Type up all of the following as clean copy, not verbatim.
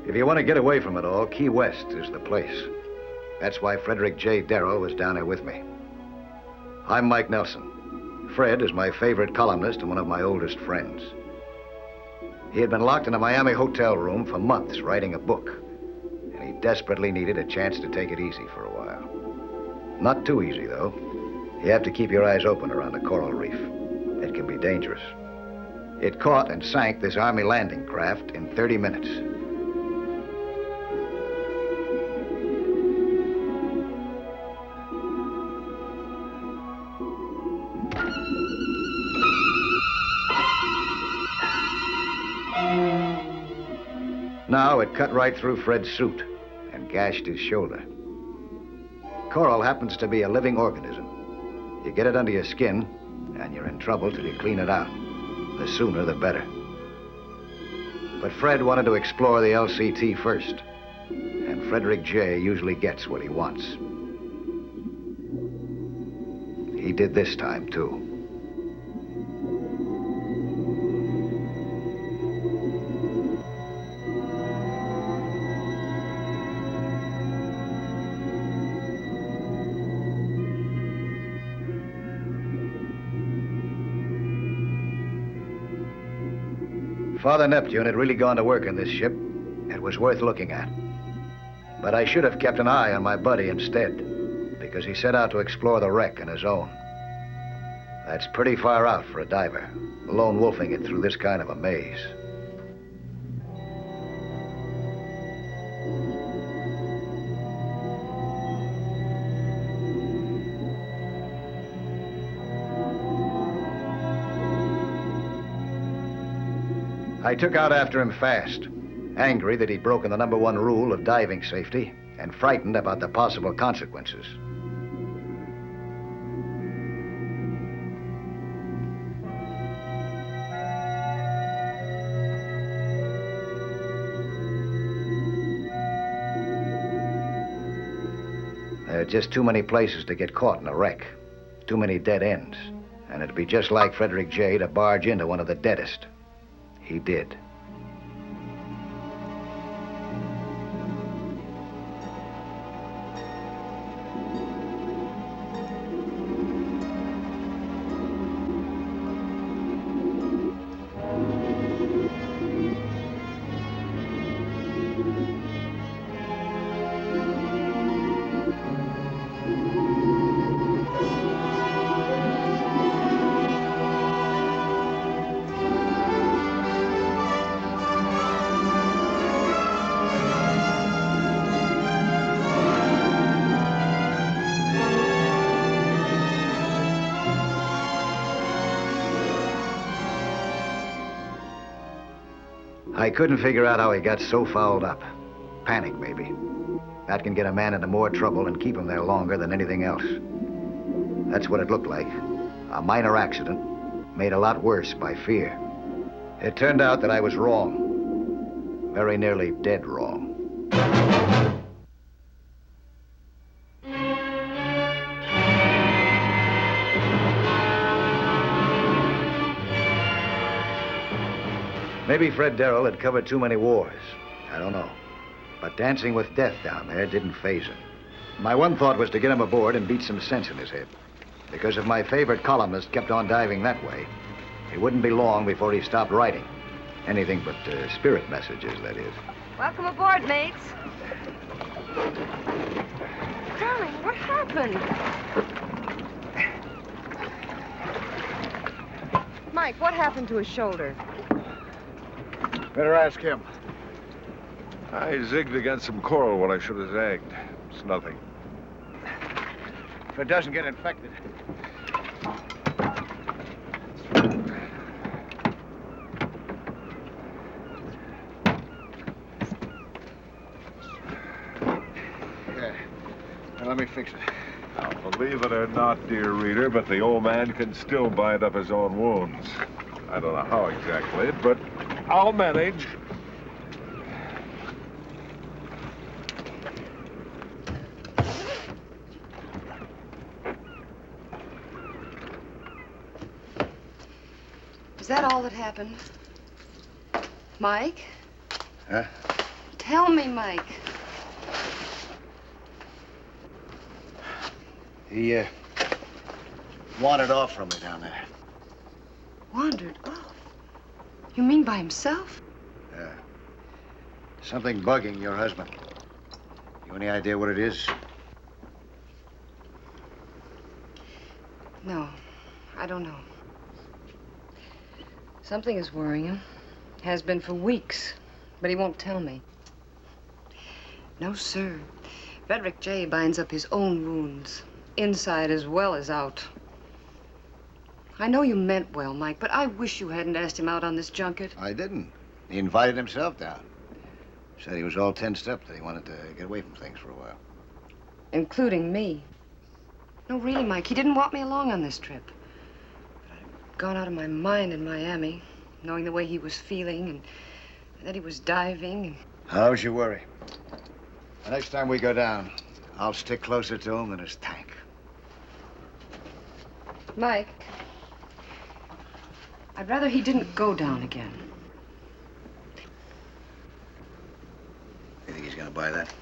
If you want to get away from it all, Key West is the place. That's why Frederick J. Darrow was down here with me. I'm Mike Nelson. Fred is my favorite columnist and one of my oldest friends. He had been locked in a Miami hotel room for months writing a book, and he desperately needed a chance to take it easy for a while. Not too easy, though. You have to keep your eyes open around a coral reef. It can be dangerous. It caught and sank this Army landing craft in 30 minutes. Now it cut right through Fred's suit and gashed his shoulder. Coral happens to be a living organism. You get it under your skin, and you're in trouble till you clean it out. The sooner, the better. But Fred wanted to explore the LCT first, and Frederick J. usually gets what he wants. He did this time, too. Father Neptune had really gone to work in this ship. It was worth looking at. But I should have kept an eye on my buddy instead, because he set out to explore the wreck on his own. That's pretty far out for a diver, lone wolfing it through this kind of a maze. I took out after him fast, angry that he'd broken the #1 rule of diving safety and frightened about the possible consequences. There are just too many places to get caught in a wreck, too many dead ends, and it'd be just like Frederick J. to barge into one of the deadest. He did. I couldn't figure out how he got so fouled up. Panic, maybe. That can get a man into more trouble and keep him there longer than anything else. That's what it looked like. A minor accident made a lot worse by fear. It turned out that I was wrong. Very nearly dead wrong. Maybe Fred Darrow had covered too many wars. I don't know. But dancing with death down there didn't faze him. My one thought was to get him aboard and beat some sense in his head. Because if my favorite columnist kept on diving that way, it wouldn't be long before he stopped writing. Anything but spirit messages, that is. Welcome aboard, mates. Darling, what happened? Mike, what happened to his shoulder? Better ask him. I zigged against some coral when I should have zagged. It's nothing. If it doesn't get infected. Let me fix it. Now, believe it or not, dear reader, but the old man can still bind up his own wounds. I don't know how exactly, but I'll manage. Is that all that happened? Mike? Huh? Tell me, Mike. He, wandered off from me down there. Wandered off? You mean by himself? Yeah. Something bugging your husband. You any idea what it is? No, I don't know. Something is worrying him. Has been for weeks, but he won't tell me. No, sir. Frederick J. binds up his own wounds, inside as well as out. I know you meant well, Mike, but I wish you hadn't asked him out on this junket. I didn't. He invited himself down. Said he was all tensed up, that he wanted to get away from things for a while. Including me. No, really, Mike, he didn't want me along on this trip. But I'd gone out of my mind in Miami, knowing the way he was feeling and that he was diving. And... How's your worry? The next time we go down, I'll stick closer to him than his tank. Mike, I'd rather he didn't go down again. You think he's gonna buy that?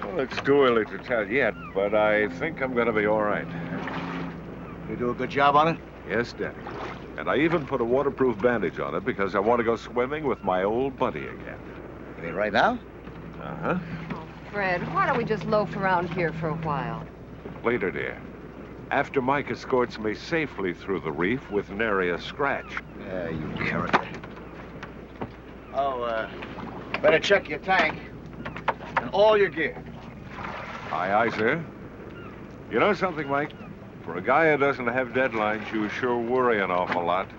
Well, it's too early to tell yet, but I think I'm going to be all right. You do a good job on it? Yes, Daddy. And I even put a waterproof bandage on it because I want to go swimming with my old buddy again. You mean right now? Uh-huh. Oh, Fred, why don't we just loaf around here for a while? Later, dear. After Mike escorts me safely through the reef with nary a scratch. Yeah, you character. Oh, better check your tank and all your gear. Aye, aye, sir. You know something, Mike? For a guy who doesn't have deadlines, you sure worry an awful lot.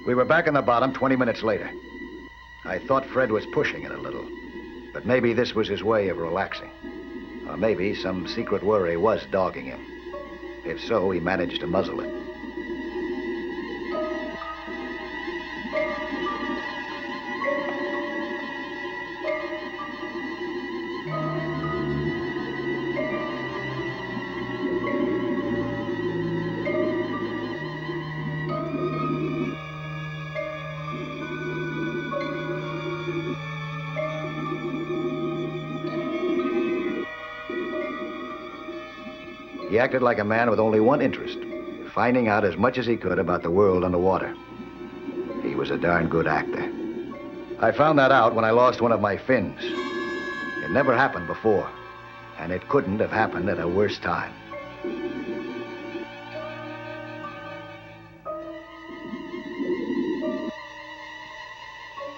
We were back on the bottom 20 minutes later. I thought Fred was pushing it a little, but maybe this was his way of relaxing. Or maybe some secret worry was dogging him. If so, he managed to muzzle it. He acted like a man with only one interest, finding out as much as he could about the world underwater. He was a darn good actor. I found that out when I lost one of my fins. It never happened before, and it couldn't have happened at a worse time.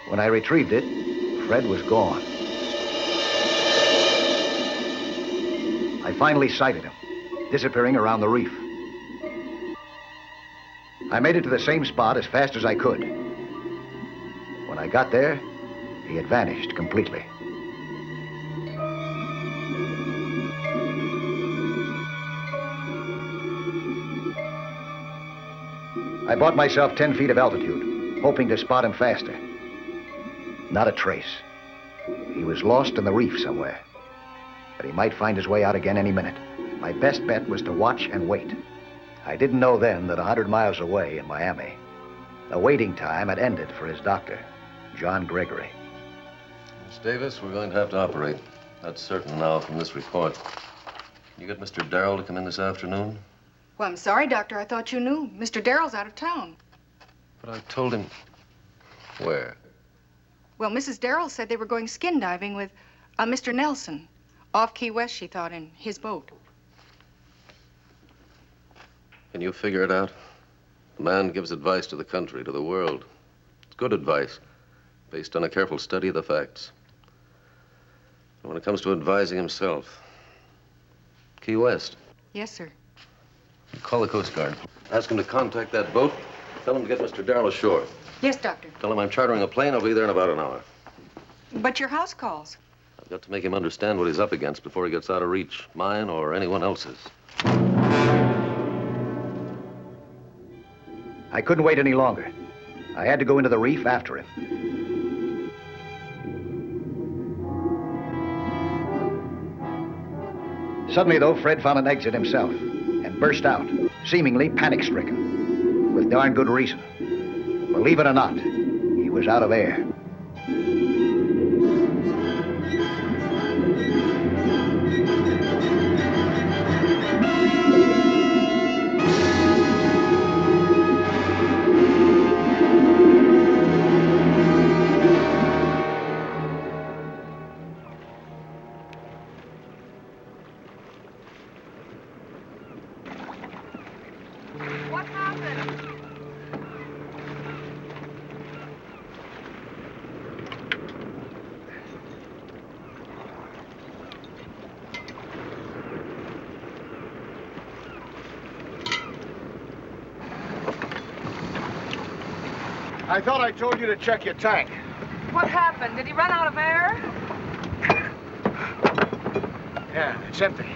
When I retrieved it, Fred was gone. I finally sighted him, disappearing around the reef. I made it to the same spot as fast as I could. When I got there, he had vanished completely. I bought myself 10 feet of altitude, hoping to spot him faster. Not a trace. He was lost in the reef somewhere, but he might find his way out again any minute. My best bet was to watch and wait. I didn't know then that 100 miles away in Miami, the waiting time had ended for his doctor, John Gregory. Miss Davis, we're going to have to operate. That's certain now from this report. Can you get Mr. Darrell to come in this afternoon? Well, I'm sorry, Doctor. I thought you knew. Mr. Darrell's out of town. But I told him... Where? Well, Mrs. Darrell said they were going skin diving with Mr. Nelson. Off Key West, she thought, in his boat. Can you figure it out? The man gives advice to the country, to the world. It's good advice, based on a careful study of the facts. And when it comes to advising himself, Key West. Yes, sir. Call the Coast Guard. Ask him to contact that boat. Tell him to get Mr. Darrell ashore. Yes, Doctor. Tell him I'm chartering a plane. I'll be there in about an hour. But your house calls. I've got to make him understand what he's up against before he gets out of reach, mine or anyone else's. I couldn't wait any longer. I had to go into the reef after him. Suddenly, though, Fred found an exit himself and burst out, seemingly panic-stricken, with darn good reason. Believe it or not, he was out of air. What happened? I thought I told you to check your tank. What happened? Did he run out of air? Yeah, it's empty.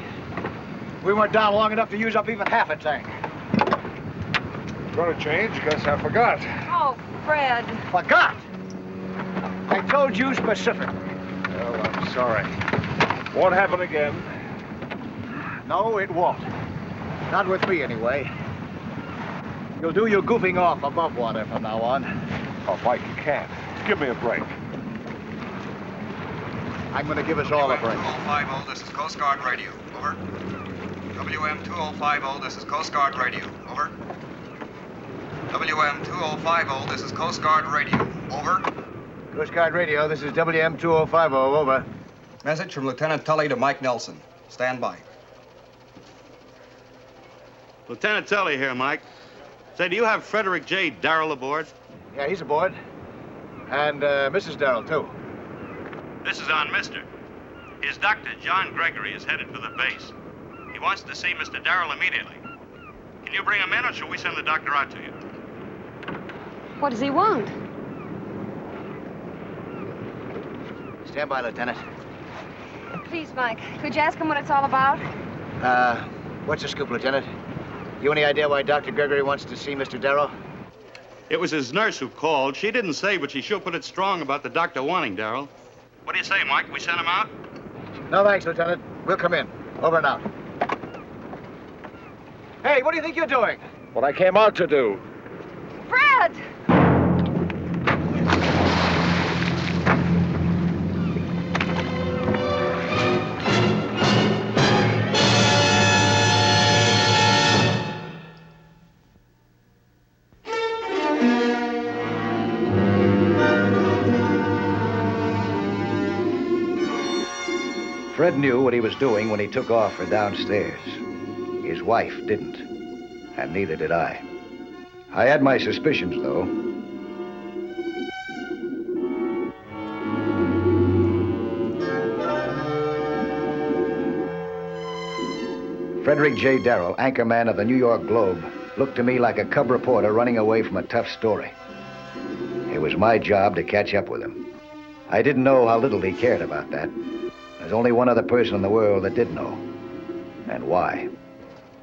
We weren't down long enough to use up even half a tank. Gonna change? Guess I forgot. Oh, Fred. Forgot! I told you specific. Well, I'm sorry. Won't happen again. No, it won't. Not with me, anyway. You'll do your goofing off above water from now on. Oh, Mike, you can't. Give me a break. I'm going to give us all a break. WM2050, this is Coast Guard Radio. Over. WM2050, this is Coast Guard Radio. Over. WM2050, this is Coast Guard Radio. Over. Coast Guard Radio, this is WM2050, over. Message from Lieutenant Tully to Mike Nelson. Stand by. Lieutenant Tully here, Mike. Say, do you have Frederick J. Darrell aboard? Yeah, he's aboard. And Mrs. Darrell, too. This is on Mister. His doctor, John Gregory, is headed for the base. He wants to see Mr. Darrell immediately. Can you bring him in, or shall we send the doctor out to you? What does he want? Stand by, Lieutenant. Please, Mike, could you ask him what it's all about? What's the scoop, Lieutenant? You any idea why Dr. Gregory wants to see Mr. Darrell? It was his nurse who called. She didn't say, but she sure put it strong about the doctor wanting Darrell. What do you say, Mike? We send him out? No, thanks, Lieutenant. We'll come in. Over and out. Hey, what do you think you're doing? What I came out to do. Fred! Fred knew what he was doing when he took off for downstairs. His wife didn't, and neither did I. I had my suspicions, though. Frederick J. Darrell, anchorman of the New York Globe, looked to me like a cub reporter running away from a tough story. It was my job to catch up with him. I didn't know how little he cared about that. There's only one other person in the world that did know. And why?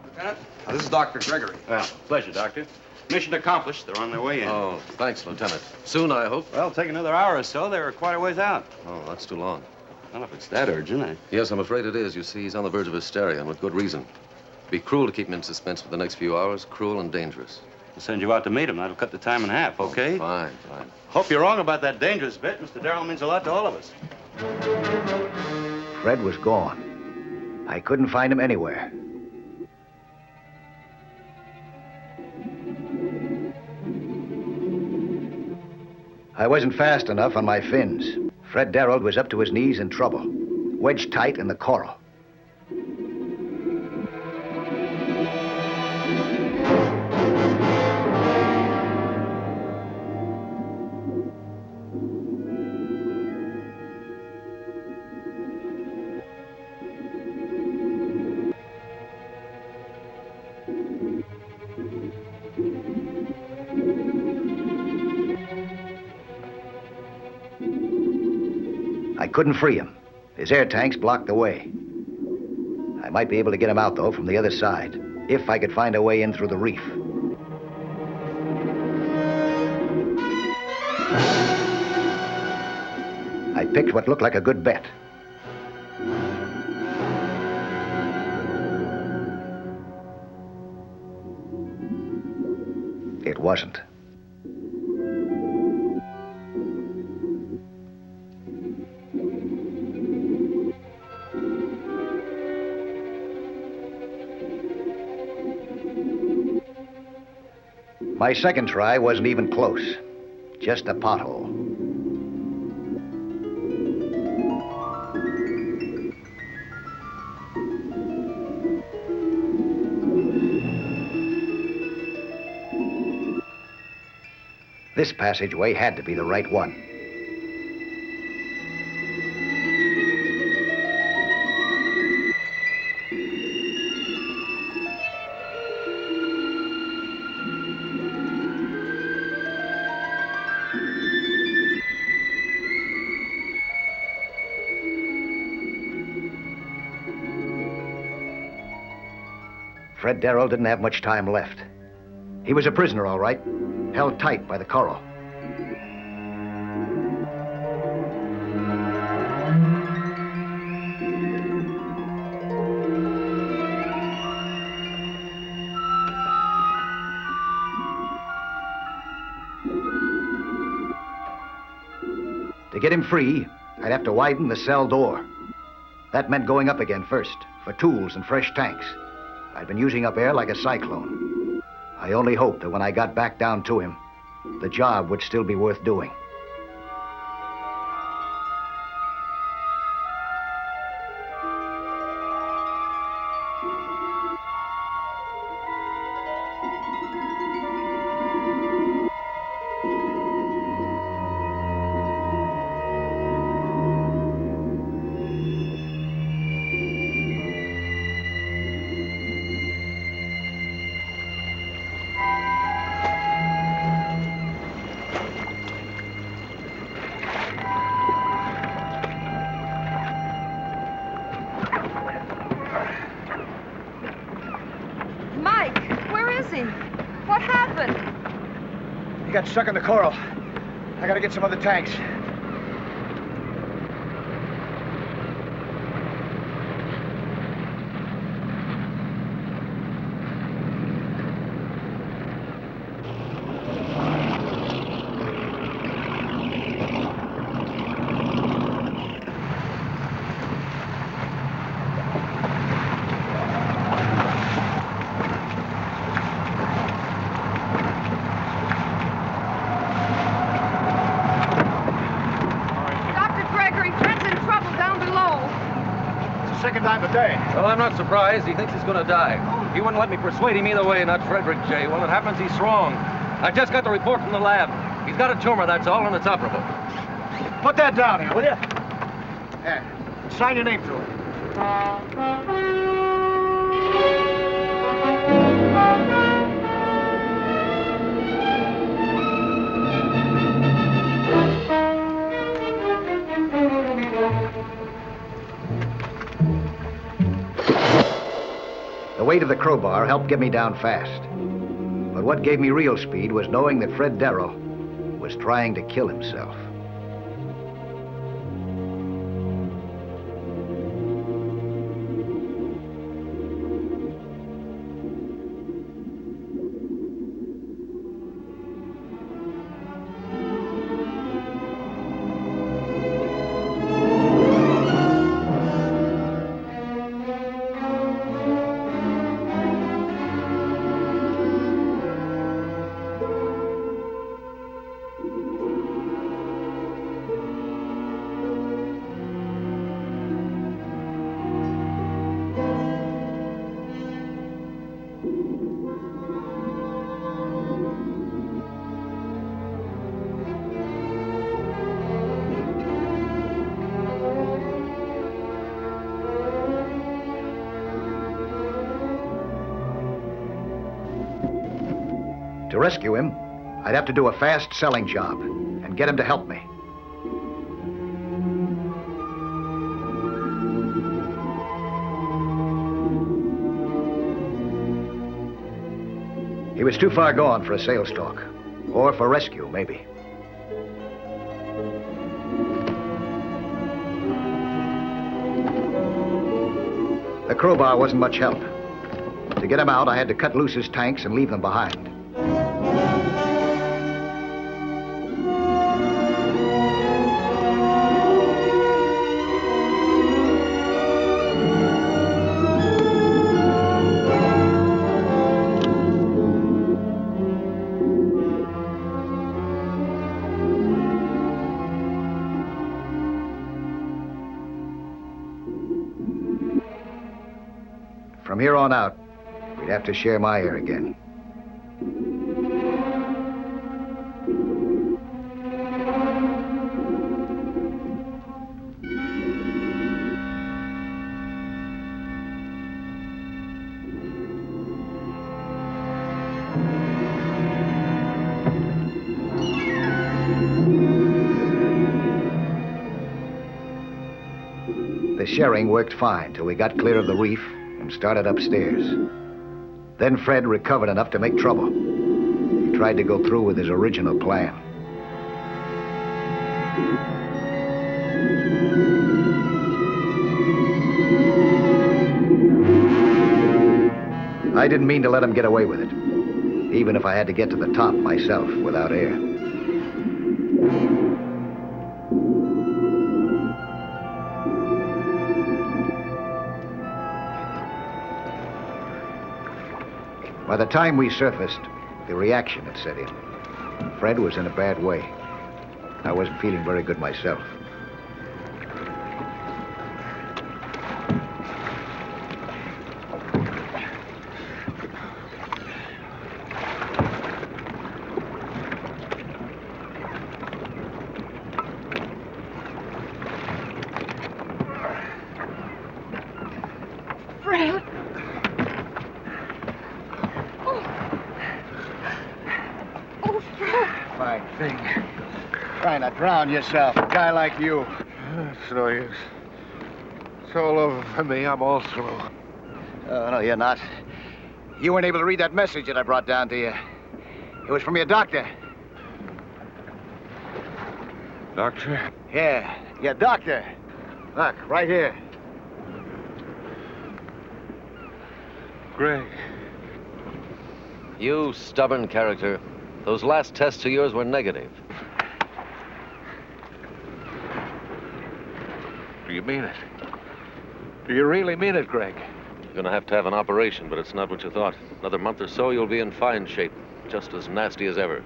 Lieutenant, this is Dr. Gregory. Well, pleasure, Doctor. Mission accomplished. They're on their way in. Oh, thanks, Lieutenant. Soon, I hope. Well, take another hour or so. They're quite a ways out. Oh, that's too long. Well, if it's that urgent, Yes, I'm afraid it is. You see, he's on the verge of hysteria, and with good reason. It'd be cruel to keep him in suspense for the next few hours. Cruel and dangerous. I'll send you out to meet him. That'll cut the time in half, okay? Oh, fine, fine. Hope you're wrong about that dangerous bit. Mr. Darrell means a lot to all of us. Fred was gone. I couldn't find him anywhere. I wasn't fast enough on my fins. Fred Darrell was up to his knees in trouble, wedged tight in the coral. couldn't free him. His air tanks blocked the way. I might be able to get him out, though, from the other side, if I could find a way in through the reef. I picked what looked like a good bet. It wasn't. My second try wasn't even close. Just a pothole. This passageway had to be the right one. Fred Darrell didn't have much time left. He was a prisoner, all right, held tight by the coral. To get him free, I'd have to widen the cell door. That meant going up again first, for tools and fresh tanks. I'd been using up air like a cyclone. I only hoped that when I got back down to him, the job would still be worth doing. What happened? He got stuck in the coral. I gotta get some other tanks. Second time today. Well, I'm not surprised. He thinks he's going to die. He wouldn't let me persuade him either way, not Frederick J. When it happens, he's wrong. I just got the report from the lab. He's got a tumor, that's all, and it's operable. Put that down here, will you? Yeah. Sign your name to it. The weight of the crowbar helped get me down fast. But what gave me real speed was knowing that Fred Darrell was trying to kill himself. To rescue him, I'd have to do a fast selling job and get him to help me. He was too far gone for a sales talk. Or for rescue, maybe. The crowbar wasn't much help. To get him out, I had to cut loose his tanks and leave them behind. From here on out, we'd have to share my air again. The sharing worked fine till we got clear of the reef and started upstairs. Then Fred recovered enough to make trouble. He tried to go through with his original plan. I didn't mean to let him get away with it, even if I had to get to the top myself without air. By the time we surfaced, the reaction had set in. Fred was in a bad way. I wasn't feeling very good myself. Fred! Fine thing. Trying to drown yourself, a guy like you. It's no use. It's all over for me. I'm all through. Oh, no, you're not. You weren't able to read that message that I brought down to you. It was from your doctor. Doctor? Yeah, your doctor. Look, right here. Greg. You stubborn character. Those last tests of yours were negative. Do you mean it? Do you really mean it, Greg? You're gonna have an operation, but it's not what you thought. Another month or so, you'll be in fine shape. Just as nasty as ever.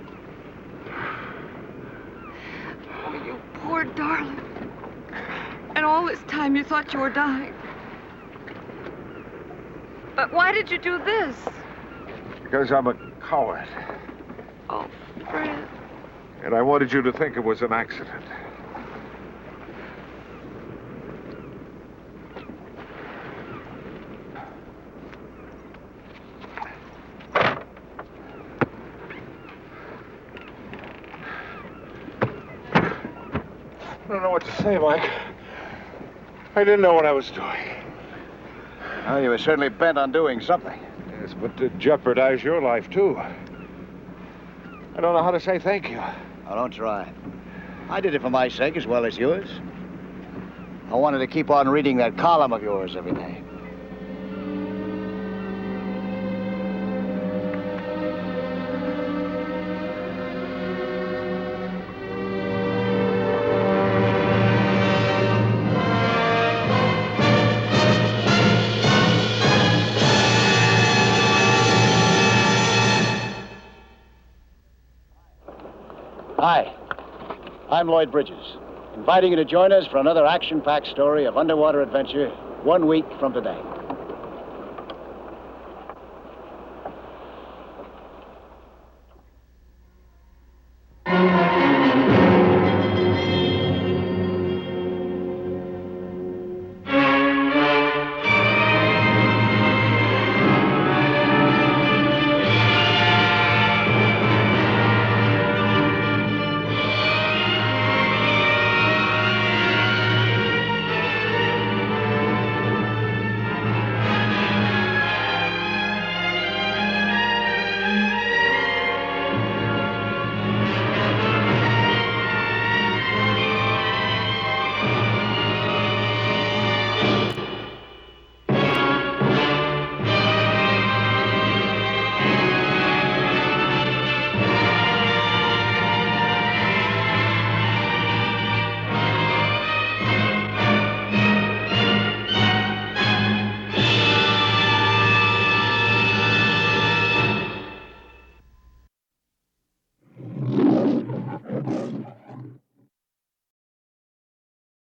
Oh, you poor darling. And all this time you thought you were dying. But why did you do this? Because I'm a coward. Oh, Fred. And I wanted you to think it was an accident. I don't know what to say, Mike. I didn't know what I was doing. Well, you were certainly bent on doing something. Yes, but to jeopardize your life, too. I don't know how to say thank you. Oh, don't try. I did it for my sake as well as yours. I wanted to keep on reading that column of yours every day. Hi, I'm Lloyd Bridges, inviting you to join us for another action-packed story of underwater adventure 1 week from today.